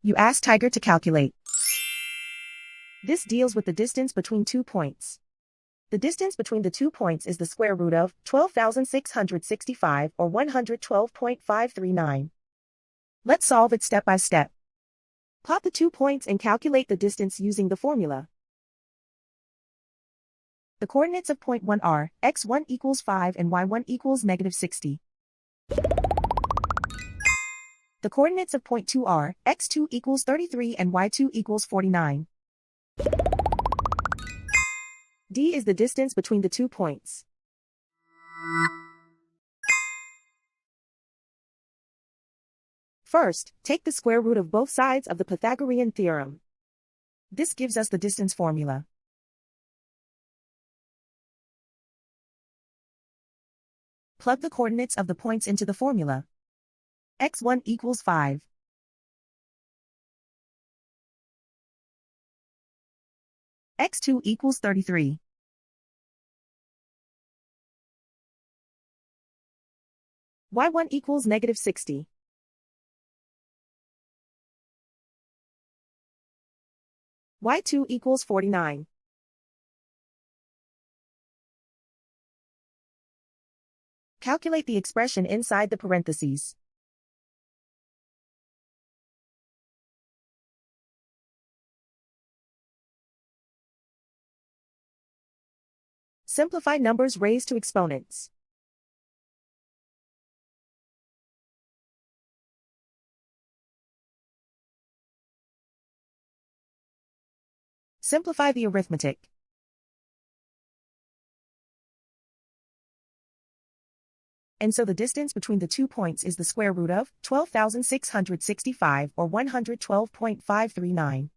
You ask Tiger to calculate. This deals with the distance between 2 points. The distance between the 2 points is the square root of 12,665 or 112.539. Let's solve it step by step. Plot the 2 points and calculate the distance using the formula. The coordinates of point 1 are x1 equals 5 and y1 equals -60. The coordinates of point 2 are x2 equals 33 and y2 equals 49. D is the distance between the 2 points. First, take the square root of both sides of the Pythagorean theorem. This gives us the distance formula. Plug the coordinates of the points into the formula. x1 equals 5. x2 equals 33. y1 equals -60. y2 equals 49. Calculate the expression inside the parentheses. Simplify numbers raised to exponents. Simplify the arithmetic. And so the distance between the 2 points is the square root of 12,665 or 112.539.